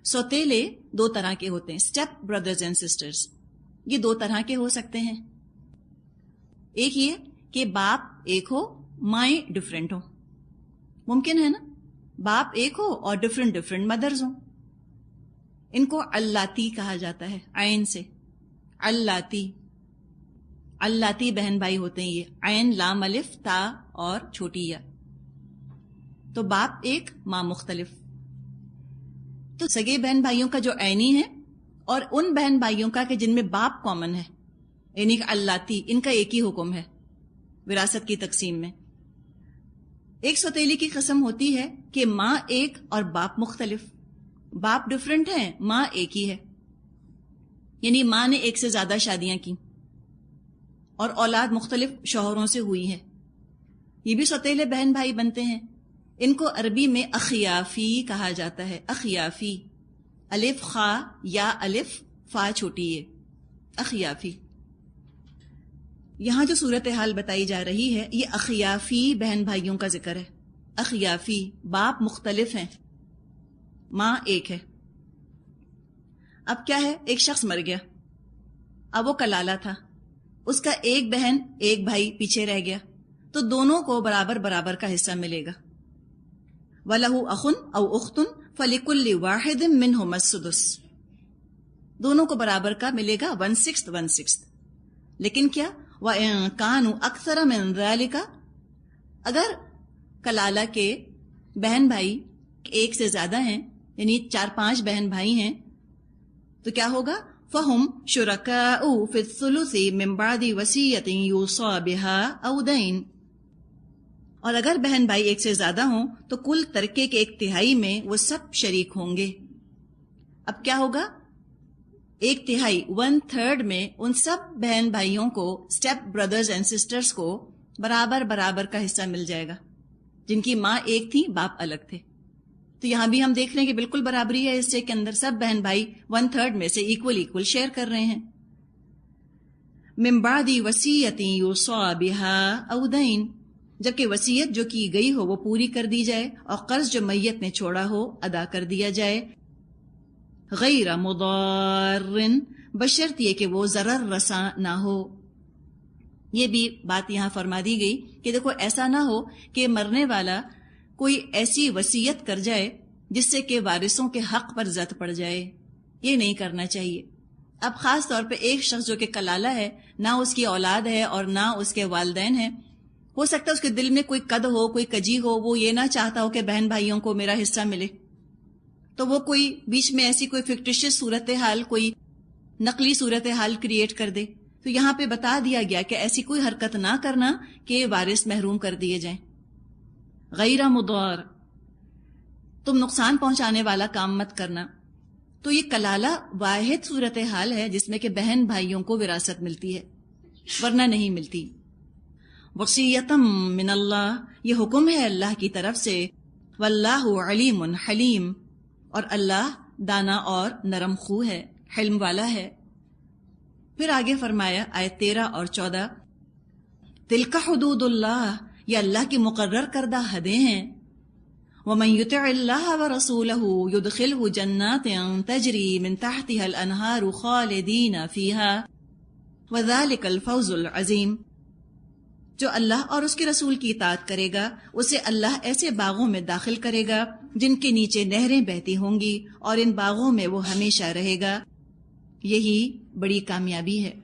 سوتیلے دو طرح کے ہوتے ہیں، اسٹیپ بردرز اینڈ سسٹرز. یہ دو طرح کے ہو سکتے ہیں. ایک یہ کہ باپ ایک ہو مائیں ڈفرینٹ ہو، ممکن ہے نا، باپ ایک ہو اور ڈفرینٹ مدرز ہوں. ان کو اللاتی کہا جاتا ہے، عین سے اللاتی بہن بھائی ہوتے ہیں. یہ عین لام الف تا اور چھوٹی یا. تو باپ ایک ماں مختلف. تو سگے بہن بھائیوں کا جو عینی ہے اور ان بہن بھائیوں کا کہ جن میں باپ کامن ہے، یعنی کہ اللاتی، ان کا ایک ہی حکم ہے وراثت کی تقسیم میں. ایک سوتیلی کی قسم ہوتی ہے کہ ماں ایک اور باپ مختلف، باپ ڈفرینٹ ہیں، ماں ایک ہی ہے، یعنی ماں نے ایک سے زیادہ شادیاں کی اور اولاد مختلف شوہروں سے ہوئی ہے. یہ بھی سوتیلے بہن بھائی بنتے ہیں. ان کو عربی میں اخیافی کہا جاتا ہے. اخیافی، الف خا یا الف فا چھوٹی ہے، اخیافی. یہاں جو صورتحال بتائی جا رہی ہے یہ اخیافی بہن بھائیوں کا ذکر ہے. اخیافی، باپ مختلف ہیں، ماں ایک ہے. اب کیا ہے، ایک شخص مر گیا، اب وہ کلالہ تھا، اس کا ایک بہن ایک بھائی پیچھے رہ گیا، تو دونوں کو برابر کا حصہ ملے گا. وَلَهُ أَخٌ أَوْ أُخْتٌ فَلِكُلِّ وَاحِدٍ مِّنْهُمَا السُّدُسُ. دونوں کو برابر کا ملے گا 1/6. لیکن کیا وَإِن كَانُوا أَكْثَرَ مِن ذَلِكَ، اگر کلالہ کے بہن بھائی ایک سے زیادہ ہیں، یعنی 4-5 بہن بھائی ہیں، تو کیا ہوگا، فَهُمْ شُرَكَاءُ فِي الثُّلُثِ مِن بَعْدِ وَصِيَّةٍ يُوصَىٰ بِهَا أَوْ دَيْنٍ. اور اگر بہن بھائی ایک سے زیادہ ہوں تو کل ترکے کے 1/3 میں وہ سب شریک ہوں گے. اب کیا ہوگا، 1/3 1/3 میں ان سب بہن بھائیوں کو، اسٹیپ بردرز اینڈ سسٹرز کو برابر کا حصہ مل جائے گا، جن کی ماں ایک تھی باپ الگ تھے. تو یہاں بھی ہم دیکھ رہے ہیں کہ بالکل برابری ہے حصے کے اندر، سب بہن بھائی 1/3 میں سے ایکول شیئر کر رہے ہیں. من بعد وصیۃ یوصی بها او دین، جبکہ وصیت جو کی گئی ہو وہ پوری کر دی جائے اور قرض جو میت نے چھوڑا ہو ادا کر دیا جائے. غیر مضار، بشرط یہ کہ وہ ضرر رساں نہ ہو. یہ بھی بات یہاں فرما دی گئی کہ دیکھو ایسا نہ ہو کہ مرنے والا کوئی ایسی وصیت کر جائے جس سے کہ وارثوں کے حق پر زد پڑ جائے. یہ نہیں کرنا چاہیے. اب خاص طور پہ ایک شخص جو کہ کلالہ ہے، نہ اس کی اولاد ہے اور نہ اس کے والدین ہیں، ہو سکتا ہے اس کے دل میں کوئی قد ہو، کوئی کجی ہو، وہ یہ نہ چاہتا ہو کہ بہن بھائیوں کو میرا حصہ ملے، تو وہ کوئی بیچ میں ایسی کوئی فکٹیشس صورتحال، کوئی نقلی صورتحال کریٹ کر دے. تو یہاں پہ بتا دیا گیا کہ ایسی کوئی حرکت نہ کرنا کہ وارث محروم کر دیے جائیں. غیر مضار، تم نقصان پہنچانے والا کام مت کرنا. تو یہ کلالہ واحد صورتحال ہے جس میں کہ بہن بھائیوں کو وراثت ملتی ہے، ورنہ نہیں ملتی. وصیتم من اللہ، یہ حکم ہے اللہ کی طرف سے. واللہ علیم حلیم، اور اللہ دانا اور نرم خو ہے، حلم والا ہے. پھر آگے فرمایا آیت 13 اور 14، تلک حدود اللہ، یہ اللہ کی مقرر کردہ حدیں ہیں. ومن یطع اللہ ورسولہ یدخلہ جنات تجری من تحتها الانہار خالدین فیہا وذلک الفوز العظیم. جو اللہ اور اس کے رسول کی اطاعت کرے گا اسے اللہ ایسے باغوں میں داخل کرے گا جن کے نیچے نہریں بہتی ہوں گی، اور ان باغوں میں وہ ہمیشہ رہے گا. یہی بڑی کامیابی ہے.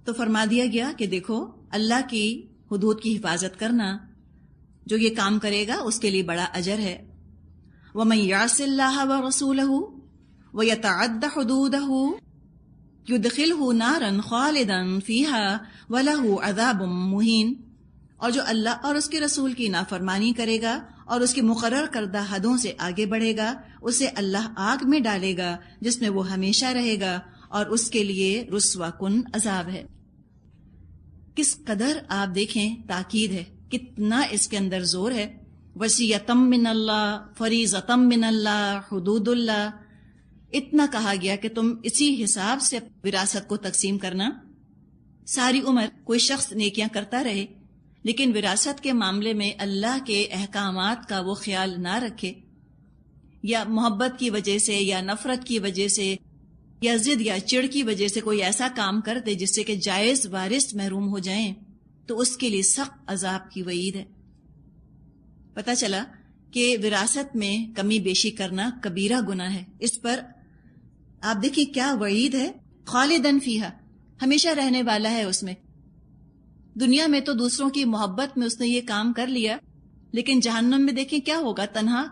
تو فرما دیا گیا کہ دیکھو اللہ کی حدود کی حفاظت کرنا، جو یہ کام کرے گا اس کے لیے بڑا اجر ہے. وَمَن يَعْصِ اللَّهَ وَرَسُولَهُ وَيَتَعَدَّ حُدُودَهُ يُدْخِلْهُ نَارًا خَالِدًا فِيهَا وَلَهُ عَذَابٌ مُهِينٌ. اور جو اللہ اور اس کے رسول کی نافرمانی کرے گا اور اس کی مقرر کردہ حدوں سے آگے بڑھے گا، اسے اللہ آگ میں ڈالے گا جس میں وہ ہمیشہ رہے گا، اور اس کے لیے رسوا کن عذاب ہے. کس قدر آپ دیکھیں تاکید ہے، کتنا اس کے اندر زور ہے. وصیتم من اللہ، فریضتم من اللہ، حدود اللہ، اتنا کہا گیا کہ تم اسی حساب سے وراثت کو تقسیم کرنا. ساری عمر کوئی شخص نیکیاں کرتا رہے لیکن وراثت کے معاملے میں اللہ کے احکامات کا وہ خیال نہ رکھے، یا محبت کی وجہ سے یا نفرت کی وجہ سے یا ضد یا چڑ کی وجہ سے کوئی ایسا کام کر دے جس سے کہ جائز وارث محروم ہو جائیں تو اس کے لیے سخت عذاب کی وعید ہے۔ پتہ چلا کہ وراثت میں کمی بیشی کرنا کبیرہ گناہ ہے۔ اس پر آپ دیکھیں کیا وعید ہے، خالدن فیہا، ہمیشہ رہنے والا ہے اس میں۔ دنیا میں تو دوسروں کی محبت میں اس نے یہ کام کر لیا، لیکن جہنم میں دیکھیں کیا ہوگا، تنہا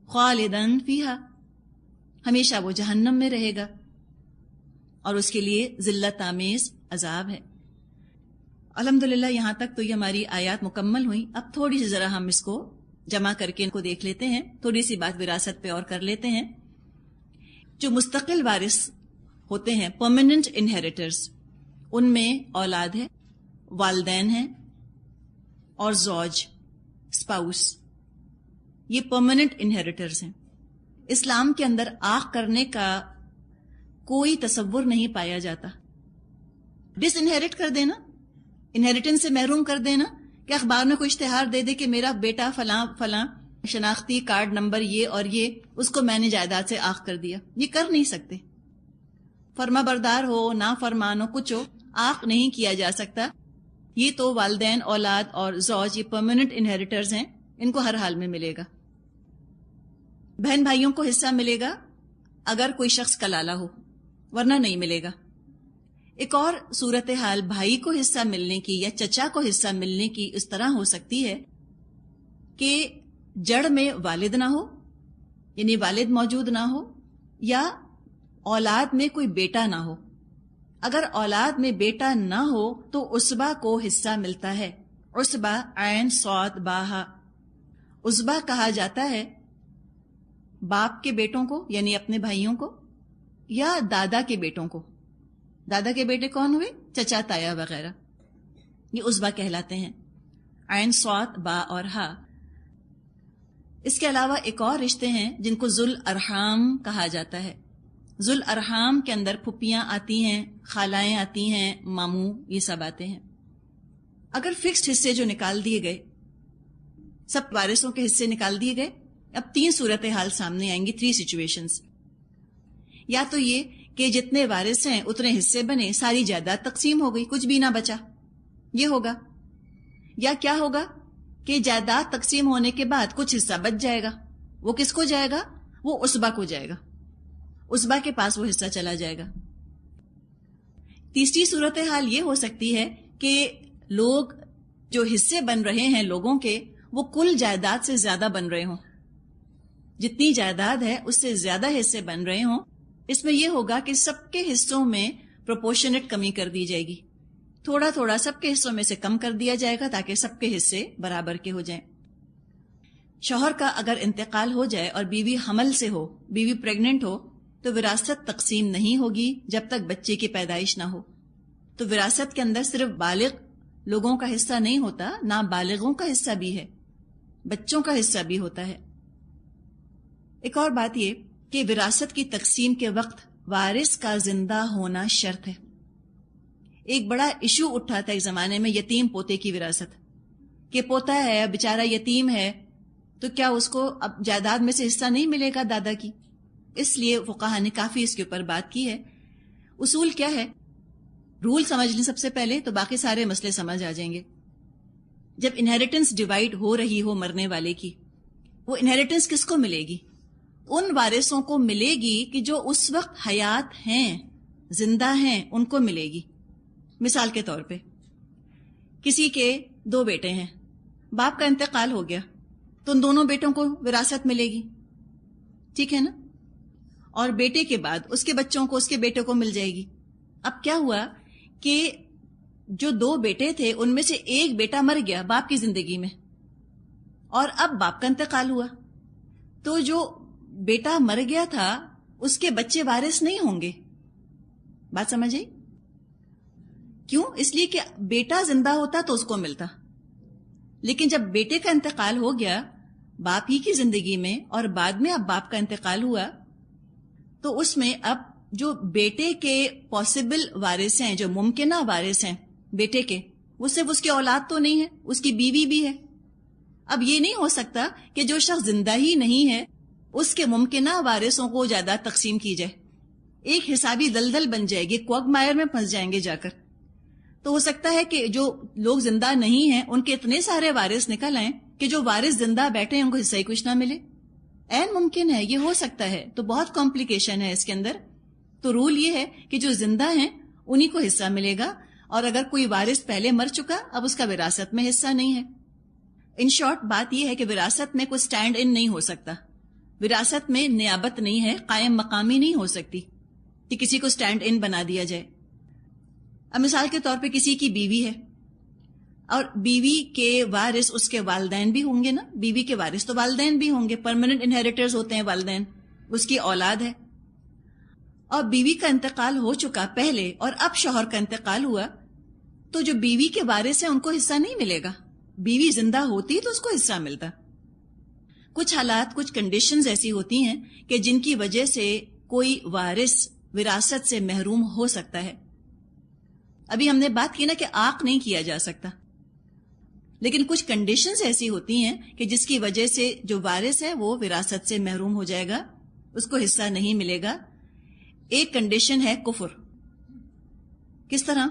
خالدن فیہا، ہمیشہ وہ جہنم میں رہے گا اور اس کے لیے ذلت آمیز عذاب ہے۔ الحمدللہ یہاں تک تو یہ ہماری آیات مکمل ہوئی۔ اب تھوڑی سی ذرا ہم اس کو جمع کر کے ان کو دیکھ لیتے ہیں، تھوڑی سی بات وراثت پہ اور کر لیتے ہیں۔ جو مستقل وارث ہوتے ہیں، پرماننٹ انہیریٹرز، ان میں اولاد ہے، والدین ہیں اور زوج، اسپاؤس، یہ پرماننٹ انہیریٹرز ہیں۔ اسلام کے اندر آخ کرنے کا کوئی تصور نہیں پایا جاتا۔ ڈس انہیریٹ کر دینا، انہیریٹنس سے محروم کر دینا، کہ اخبار میں کوئی اشتہار دے دے کہ میرا بیٹا فلاں فلاں، شناختی کارڈ نمبر یہ اور یہ، اس کو میں نے جائیداد سے آخ کر دیا، یہ کر نہیں سکتے۔ فرما بردار ہو، نا فرمان ہو، کچھ ہو، آخ نہیں کیا جا سکتا۔ یہ تو والدین، اولاد اور زوج، یہ پرماننٹ انہیریٹرز ہیں، ان کو ہر حال میں ملے گا۔ بہن بھائیوں کو حصہ ملے گا اگر کوئی شخص کلالہ ہو، ورنہ نہیں ملے گا۔ ایک اور صورتحال بھائی کو حصہ ملنے کی یا چچا کو حصہ ملنے کی اس طرح ہو سکتی ہے کہ جڑ میں والد نہ ہو، یعنی والد موجود نہ ہو، یا اولاد میں کوئی بیٹا نہ ہو۔ اگر اولاد میں بیٹا نہ ہو تو عصبہ کو حصہ ملتا ہے۔ عصبہ، عین صاد باہا، عصبہ کہا جاتا ہے باپ کے بیٹوں کو، یعنی اپنے بھائیوں کو، یا دادا کے بیٹوں کو۔ دادا کے بیٹے کون ہوئے؟ چچا، تایا وغیرہ، یہ عصبہ کہلاتے ہیں۔ عین صاد با اور ہا۔ اس کے علاوہ ایک اور رشتے ہیں جن کو ذو الارحام کہا جاتا ہے۔ ذو الارحام کے اندر پھپھیاں آتی ہیں، خالائیں آتی ہیں، ماموں، یہ سب آتے ہیں۔ اگر فکسڈ حصے جو نکال دیے گئے، سب وارثوں کے حصے نکال دیے گئے، اب 3 صورتحال سامنے آئیں گی، 3 سچویشنز۔ یا تو یہ کہ جتنے وارث ہیں اتنے حصے بنے، ساری جائیداد تقسیم ہو گئی، کچھ بھی نہ بچا، یہ ہوگا۔ یا کیا ہوگا کہ جائیداد تقسیم ہونے کے بعد کچھ حصہ بچ جائے گا، وہ کس کو جائے گا؟ وہ عصبہ کو جائے گا، عصبہ کے پاس وہ حصہ چلا جائے گا۔ تیسری صورتحال یہ ہو سکتی ہے کہ لوگ جو حصے بن رہے ہیں لوگوں کے، وہ کل جائیداد سے زیادہ بن رہے ہوں، جتنی جائیداد ہے اس سے زیادہ حصے بن رہے ہوں۔ اس میں یہ ہوگا کہ سب کے حصوں میں پروپورشنٹ کمی کر دی جائے گی، تھوڑا تھوڑا سب کے حصوں میں سے کم کر دیا جائے گا تاکہ سب کے حصے برابر کے ہو جائیں۔ شوہر کا اگر انتقال ہو جائے اور بیوی حمل سے ہو، بیوی پریگننٹ ہو، تو وراثت تقسیم نہیں ہوگی جب تک بچے کی پیدائش نہ ہو۔ تو وراثت کے اندر صرف بالغ لوگوں کا حصہ نہیں ہوتا، نابالغوں کا حصہ بھی ہے، بچوں کا حصہ بھی ہوتا ہے۔ ایک اور بات یہ کہ وراثت کی تقسیم کے وقت وارث کا زندہ ہونا شرط ہے۔ ایک بڑا ایشو اٹھا تھا ایک زمانے میں یتیم پوتے کی وراثت، کہ پوتا ہے بیچارہ یتیم ہے تو کیا اس کو اب جائیداد میں سے حصہ نہیں ملے گا دادا کی؟ اس لیے فقہا نے کافی اس کے اوپر بات کی ہے۔ اصول کیا ہے؟ رول سمجھ لیں سب سے پہلے تو باقی سارے مسئلے سمجھ آ جائیں گے۔ جب انہیریٹنس ڈیوائیڈ ہو رہی ہو مرنے والے کی، وہ انہیریٹنس کس کو ملے گی؟ ان وارثوں کو ملے گی کہ جو اس وقت حیات ہیں، زندہ ہیں، ان کو ملے گی۔ مثال کے طور پہ کسی کے 2 بیٹے ہیں، باپ کا انتقال ہو گیا تو ان دونوں بیٹوں کو وراثت ملے گی، ٹھیک ہے نا؟ اور بیٹے کے بعد اس کے بچوں کو اس کے بیٹے کو مل جائے گی۔ اب کیا ہوا کہ جو 2 بیٹے تھے ان میں سے ایک بیٹا مر گیا باپ کی زندگی میں، اور اب باپ کا انتقال ہوا، تو جو بیٹا مر گیا تھا اس کے بچے وارث نہیں ہوں گے۔ بات سمجھ آئی؟ کیوں؟ اس لیے کہ بیٹا زندہ ہوتا تو اس کو ملتا، لیکن جب بیٹے کا انتقال ہو گیا باپ ہی کی زندگی میں اور بعد میں اب باپ کا انتقال ہوا، تو اس میں اب جو بیٹے کے پاسبل وارث ہیں، جو ممکنہ وارث ہیں بیٹے کے، وہ صرف اس کی اولاد تو نہیں ہے، اس کی بیوی بھی ہے۔ اب یہ نہیں ہو سکتا کہ جو شخص زندہ ہی نہیں ہے اس کے ممکنہ وارثوں کو جائیداد تقسیم کی جائے. ایک حسابی دلدل بن جائے گی، کوگمائر میں پھنس جائیں گے جا کر. تو ہو سکتا ہے کہ جو لوگ زندہ نہیں ہیں ان کے اتنے سارے وارث نکل آئیں کہ جو وارث زندہ بیٹھے ہیں ان کو حصہ ہی کچھ نہ ملے. عین ممکن ہے، یہ ہو سکتا ہے. تو بہت کمپلیکیشن ہے اس کے اندر. تو رول یہ ہے کہ جو زندہ ہیں انہی کو حصہ ملے گا، اور اگر کوئی وارث پہلے مر چکا اب اس کا وراثت میں حصہ نہیں ہے. ان شارٹ بات یہ ہے کہ وراثت میں کوئی سٹینڈ ان نہیں ہو سکتا. وراثت میں نیابت نہیں ہے، قائم مقامی نہیں ہو سکتی کہ کسی کو سٹینڈ ان بنا دیا جائے. اب مثال کے طور پہ کسی کی بیوی ہے اور بیوی کے وارث اس کے والدین بھی ہوں گے نا. بیوی کے وارث تو والدین بھی ہوں گے، پرماننٹ انہیریٹرز ہوتے ہیں والدین، اس کی اولاد ہے. اور بیوی کا انتقال ہو چکا پہلے اور اب شوہر کا انتقال ہوا، تو جو بیوی کے وارث ہیں ان کو حصہ نہیں ملے گا. بیوی زندہ ہوتی تو اس کو حصہ ملتا. کچھ حالات، کچھ کنڈیشنز ایسی ہوتی ہیں کہ جن کی وجہ سے کوئی وارث وراثت سے محروم ہو سکتا ہے. ابھی ہم نے بات کی نا کہ عاق نہیں کیا جا سکتا، لیکن کچھ کنڈیشنز ایسی ہوتی ہیں کہ جس کی وجہ سے جو وارث ہے وہ وراثت سے محروم ہو جائے گا، اس کو حصہ نہیں ملے گا. ایک کنڈیشن ہے کفر. کس طرح؟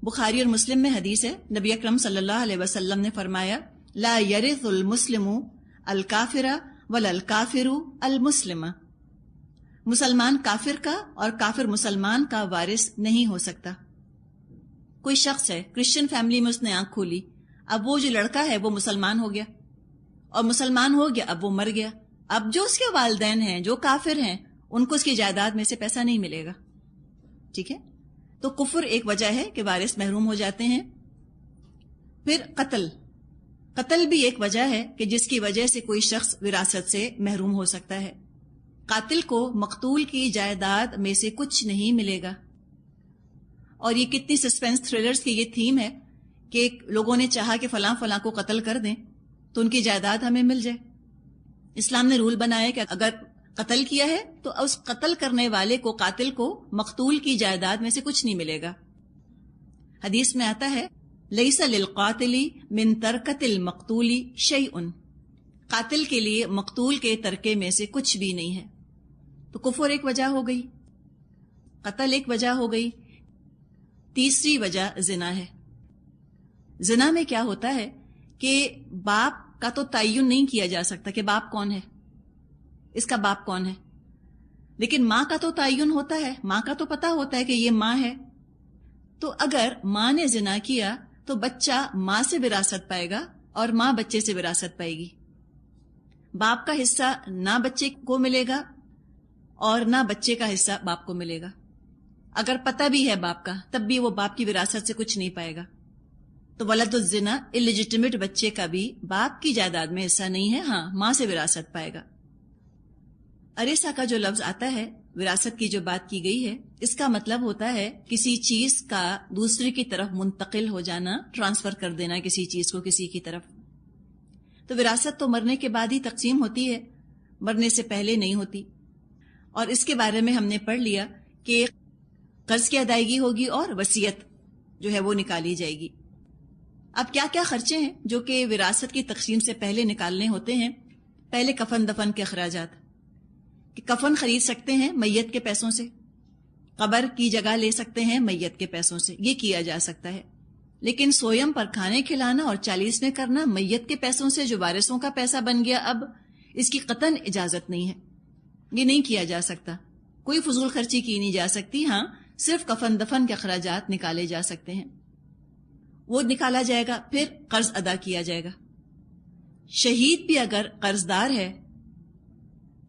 بخاری اور مسلم میں حدیث ہے، نبی اکرم صلی اللہ علیہ وسلم نے فرمایا لا یرث المسلم الکافر ولا الکافر المسلم. مسلمان کافر کا اور کافر مسلمان کا وارث نہیں ہو سکتا. کوئی شخص ہے، کرسچن فیملی میں اس نے آنکھ کھولی، اب وہ جو لڑکا ہے وہ مسلمان ہو گیا، اور مسلمان ہو گیا، اب وہ مر گیا. اب جو اس کے والدین ہیں جو کافر ہیں ان کو اس کی جائیداد میں سے پیسہ نہیں ملے گا. ٹھیک ہے؟ تو کفر ایک وجہ ہے کہ وارث محروم ہو جاتے ہیں. پھر قتل بھی ایک وجہ ہے کہ جس کی وجہ سے کوئی شخص وراثت سے محروم ہو سکتا ہے. قاتل کو مقتول کی جائیداد میں سے کچھ نہیں ملے گا. اور یہ کتنی سسپینس تھرلرز کی یہ تھیم ہے کہ لوگوں نے چاہا کہ فلاں فلاں کو قتل کر دیں تو ان کی جائیداد ہمیں مل جائے. اسلام نے رول بنایا کہ اگر قتل کیا ہے تو اس قتل کرنے والے کو، قاتل کو، مقتول کی جائیداد میں سے کچھ نہیں ملے گا. حدیث میں آتا ہے لیس للقاتل من ترکۃ المقتول شیء. قاتل کے لیے مقتول کے ترکے میں سے کچھ بھی نہیں ہے. تو کفر ایک وجہ ہو گئی، قتل ایک وجہ ہو گئی. تیسری وجہ زنا ہے. زنا میں کیا ہوتا ہے کہ باپ کا تو تعین نہیں کیا جا سکتا کہ باپ کون ہے، اس کا باپ کون ہے، لیکن ماں کا تو تعین ہوتا ہے. ماں کا تو پتا ہوتا ہے کہ یہ ماں ہے. تو اگر ماں نے زنا کیا تو بچہ ماں سے وراثت پائے گا اور ماں بچے سے وراثت پائے گی. باپ کا حصہ نہ بچے کو ملے گا اور نہ بچے کا حصہ باپ کو ملے گا. اگر پتہ بھی ہے باپ کا تب بھی وہ باپ کی وراثت سے کچھ نہیں پائے گا. تو ولد الزنا، اللیجیٹمیٹ بچے کا بھی باپ کی جائیداد میں حصہ نہیں ہے، ہاں ماں سے وراثت پائے گا. ارثہ کا جو لفظ آتا ہے، وراثت کی جو بات کی گئی ہے، اس کا مطلب ہوتا ہے کسی چیز کا دوسرے کی طرف منتقل ہو جانا، ٹرانسفر کر دینا کسی چیز کو کسی کی طرف. تو وراثت تو مرنے کے بعد ہی تقسیم ہوتی ہے، مرنے سے پہلے نہیں ہوتی. اور اس کے بارے میں ہم نے پڑھ لیا کہ قرض کی ادائیگی ہوگی اور وصیت جو ہے وہ نکالی جائے گی. اب کیا کیا خرچے ہیں جو کہ وراثت کی تقسیم سے پہلے نکالنے ہوتے ہیں؟ پہلے کفن دفن کے اخراجات، کہ کفن خرید سکتے ہیں میت کے پیسوں سے، قبر کی جگہ لے سکتے ہیں میت کے پیسوں سے، یہ کیا جا سکتا ہے. لیکن سویم پر کھانے کھلانا اور 40 میں کرنا میت کے پیسوں سے جو وارثوں کا پیسہ بن گیا، اب اس کی قطعاً اجازت نہیں ہے، یہ نہیں کیا جا سکتا. کوئی فضول خرچی کی نہیں جا سکتی. ہاں صرف کفن دفن کے اخراجات نکالے جا سکتے ہیں، وہ نکالا جائے گا. پھر قرض ادا کیا جائے گا. شہید بھی اگر قرض دار ہے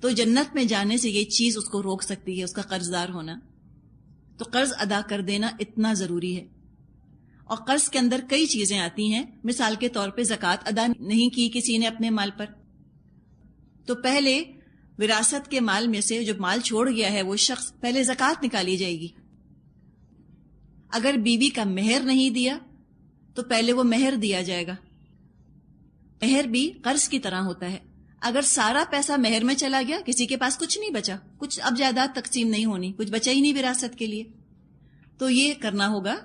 تو جنت میں جانے سے یہ چیز اس کو روک سکتی ہے، اس کا قرض دار ہونا. تو قرض ادا کر دینا اتنا ضروری ہے. اور قرض کے اندر کئی چیزیں آتی ہیں. مثال کے طور پہ زکوٰۃ ادا نہیں کی کسی نے اپنے مال پر، تو پہلے وراثت کے مال میں سے جو مال چھوڑ گیا ہے وہ شخص، پہلے زکوٰۃ نکالی جائے گی. اگر بیوی کا مہر نہیں دیا تو پہلے وہ مہر دیا جائے گا. مہر بھی قرض کی طرح ہوتا ہے. اگر سارا پیسہ مہر میں چلا گیا، کسی کے پاس کچھ نہیں بچا، کچھ اب جائیداد تقسیم نہیں ہونی، کچھ بچا ہی نہیں وراثت کے لیے، تو یہ کرنا ہوگا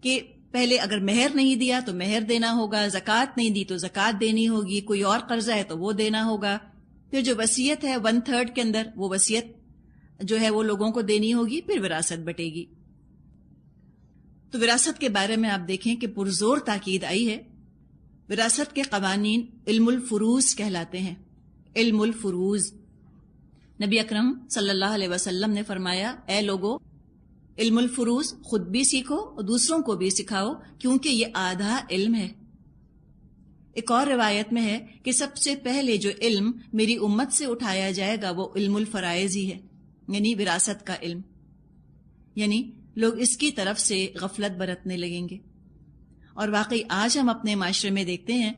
کہ پہلے اگر مہر نہیں دیا تو مہر دینا ہوگا، زکوٰۃ نہیں دی تو زکوٰۃ دینی ہوگی، کوئی اور قرضہ ہے تو وہ دینا ہوگا. پھر جو وصیت ہے 1/3 کے اندر وہ وصیت جو ہے وہ لوگوں کو دینی ہوگی، پھر وراثت بٹے گی۔ تو وراثت کے بارے میں آپ دیکھیں کہ پرزور تاکید آئی ہے۔ وراثت کے قوانین علم الفروض کہلاتے ہیں۔ علم الفروض، نبی اکرم صلی اللہ علیہ وسلم نے فرمایا، اے لوگو، علم الفروض خود بھی سیکھو اور دوسروں کو بھی سکھاؤ، کیونکہ یہ آدھا علم ہے۔ ایک اور روایت میں ہے کہ سب سے پہلے جو علم میری امت سے اٹھایا جائے گا وہ علم الفرائض ہی ہے، یعنی وراثت کا علم۔ یعنی لوگ اس کی طرف سے غفلت برتنے لگیں گے، اور واقعی آج ہم اپنے معاشرے میں دیکھتے ہیں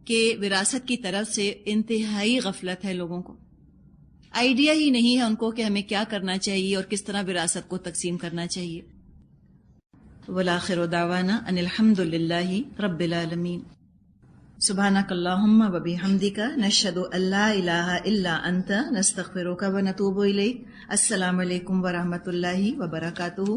کہ وراثت کی طرف سے انتہائی غفلت ہے، لوگوں کو آئیڈیا ہی نہیں ہے ان کو کہ ہمیں کیا کرنا چاہیے اور کس طرح وراثت کو تقسیم کرنا چاہیے۔ والآخر دعوانا ان الحمد للہ رب العالمین۔ سبحانک اللہم و بحمدک، نشہد ان لا الہ الا انت، نستغفرک و نتوب الیک۔ السلام علیکم ورحمۃ اللہ وبرکاتہ۔